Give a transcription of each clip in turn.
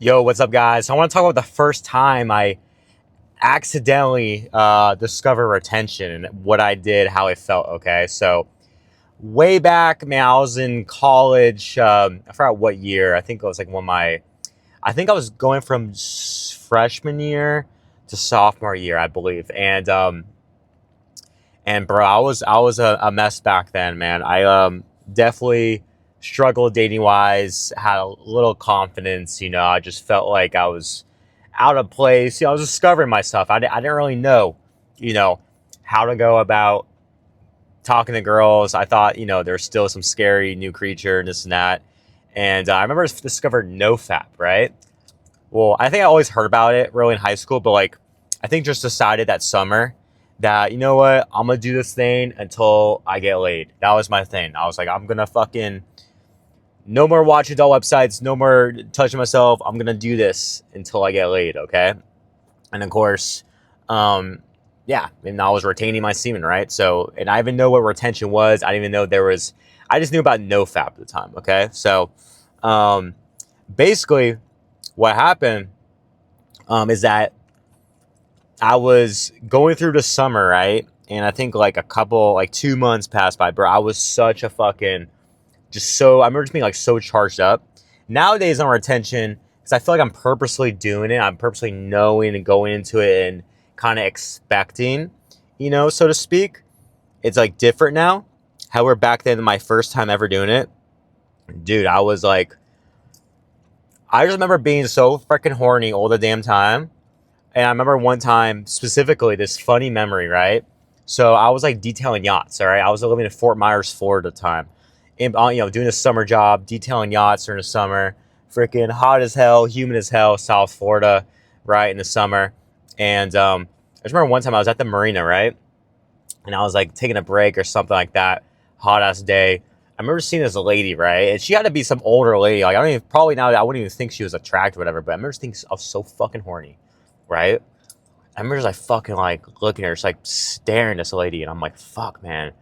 Yo, what's up, guys? I want to talk about the first time I accidentally discovered retention and what I did, how I felt. Okay, so way back, man, I was in college. I forgot what year. I think it was like I think I was going from freshman year to sophomore year, I believe. And bro, I was a mess back then, man. I definitely struggled dating wise. Had a little confidence, I just felt like I was out of place. I was discovering myself. I didn't really know, you know, how to go about talking to girls. I thought, there's still some scary new creature and this and that. And I remember I discovered NoFap, right? Well, I think I always heard about it really in high school, but like, I think just decided that summer that, you know what, I'm gonna do this thing until I get laid. That was my thing. I was like, I'm gonna fucking no more watching adult websites, no more touching myself. I'm gonna do this until I get laid, okay? And of course, um, yeah, and I was retaining my semen, right? So, and I didn't even know what retention was. I didn't even know there was. I just knew about NoFap at the time, okay? So, um, basically, what happened is that I was going through the summer, right? And I think like like 2 months passed by, bro. I was such a fucking, I remember just being like so charged up. Nowadays on retention, because I feel like I'm purposely doing it, I'm purposely knowing and going into it and kind of expecting, so to speak. It's like different now. However, back then, my first time ever doing it, dude, I just remember being so freaking horny all the damn time. And I remember one time specifically, this funny memory, right? So I was like detailing yachts, all right? I was living in Fort Myers, Florida at the time. And, doing a summer job, detailing yachts during the summer. Freaking hot as hell, humid as hell, South Florida, right, in the summer. And I just remember one time I was at the marina, right? And I was like taking a break or something like that. Hot ass day. I remember seeing this lady, right? And she had to be some older lady. Like, I don't even, probably now, I wouldn't even think she was attractive or whatever, but I remember thinking I was so fucking horny, right? I remember just like fucking like looking at her, just like staring at this lady, and I'm like, fuck, man,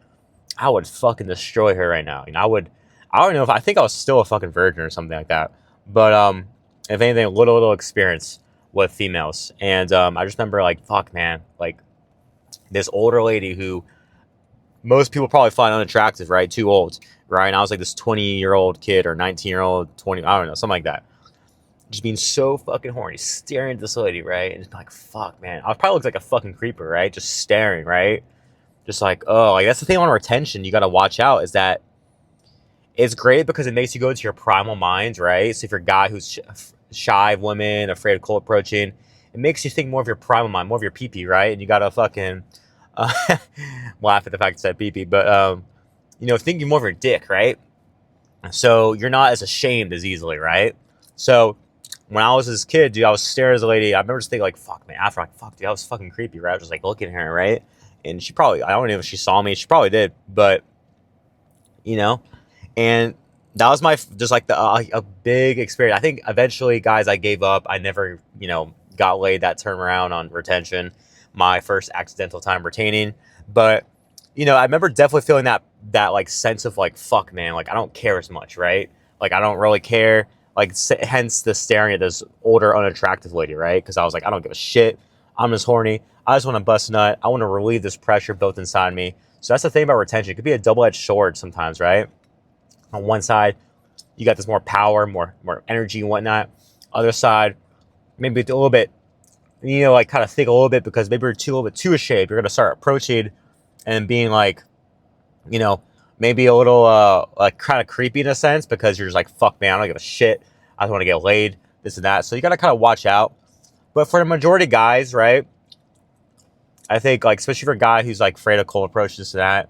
I would fucking destroy her right now. I don't know if I think I was still a fucking virgin or something like that. But if anything, little experience with females, and I just remember like, fuck, man, like this older lady who most people probably find unattractive, right? Too old, right? And I was like this 20-year-old kid or 19-year-old, 20, I don't know, something like that, just being so fucking horny, staring at this lady, right? And just like, fuck, man. I probably look like a fucking creeper, right? Just staring, right? Just like, oh, like that's the thing on retention you got to watch out is that it's great because it makes you go into your primal mind, right? So if you're a guy who's shy of women, afraid of cold approaching, it makes you think more of your primal mind, more of your pee-pee, right? And you got to fucking uh, laugh at the fact I said pee-pee, but, thinking more of your dick, right? So you're not as ashamed as easily, right? So when I was this kid, dude, I was staring at the lady. I remember just thinking, like, fuck, man. After, like, fuck, dude, that was fucking creepy, right? I was just, like, looking at her, right? And she probably, I don't know if she saw me. She probably did. But, you know, and that was just, like, a big experience. I think eventually, guys, I gave up. I never, got laid that term around on retention. My first accidental time retaining. But, I remember definitely feeling that, like, sense of, like, fuck, man. Like, I don't care as much, right? Like, I don't really care, like, hence the staring at this older unattractive lady, right? Because I was like, I don't give a shit, I'm just horny, I just want to bust a nut, I want to relieve this pressure built inside me. So that's the thing about retention. It could be a double-edged sword sometimes, right? On one side you got this more power, more energy and whatnot. Other side, maybe a little bit, like kind of think a little bit, because maybe you're a little bit too ashamed. You're going to start approaching and being like, you know, maybe a little like kind of creepy in a sense, because you're just like, fuck, man, I don't give a shit. I just want to get laid, this and that. So you got to kind of watch out. But for the majority of guys, right, I think, like, especially for a guy who's like afraid of cold approach, this and that,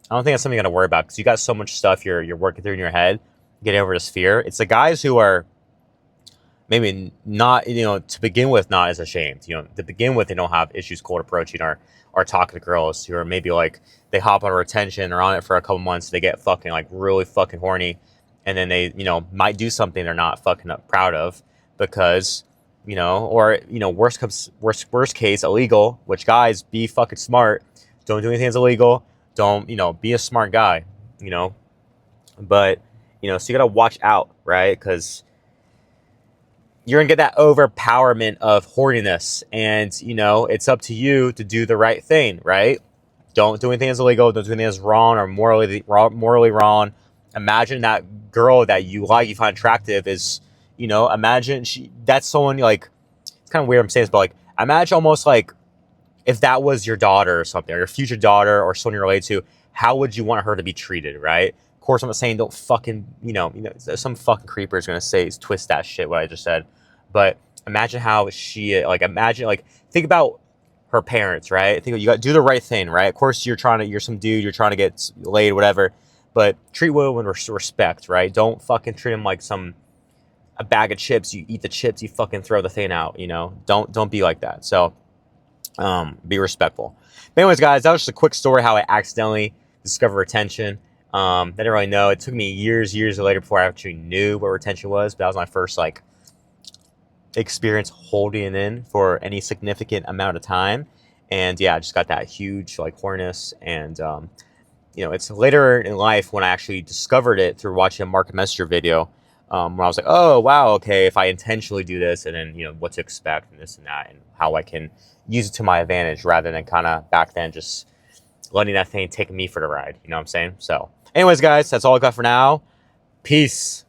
I don't think that's something you got to worry about, because you got so much stuff you're working through in your head, getting over this fear. It's the guys who are maybe not, to begin with, not as ashamed. To begin with, they don't have issues cold approaching or talking to girls who are maybe like, they hop on retention or on it for a couple months, they get fucking like really fucking horny, and then they, might do something they're not fucking proud of, because, or, worst case, illegal, which, guys, be fucking smart. Don't do anything that's illegal. Don't, be a smart guy, you know, but, so you got to watch out, right? Because you're gonna get that overpowerment of horniness, and you know it's up to you to do the right thing, right? Don't do anything that's illegal. Don't do anything that's wrong or morally wrong. Imagine that girl that you like, you find attractive, is, you know, imagine that's someone like, it's kind of weird I'm saying this, but like imagine almost like if that was your daughter or something, or your future daughter or someone you're related to, how would you want her to be treated, right? Of course, I'm not saying don't fucking, some fucking creeper is gonna say twist that shit what I just said, but imagine how she like imagine like think about her parents, right? Think you got to do the right thing, right? Of course, you're some dude, you're trying to get laid, whatever, but treat women with respect, right? Don't fucking treat them like a bag of chips. You eat the chips, you fucking throw the thing out. You know, don't be like that. So be respectful. But anyways, guys, that was just a quick story how I accidentally discovered retention. I didn't really know. It took me years later before I actually knew what retention was. But that was my first like experience holding it in for any significant amount of time. And yeah, I just got that huge like horniness. And it's later in life when I actually discovered it through watching a Market Messenger video. Where I was like, oh, wow, okay, if I intentionally do this, and then, what to expect and this and that, and how I can use it to my advantage rather than kind of back then just letting that thing take me for the ride. You know what I'm saying? So anyways, guys, that's all I got for now. Peace.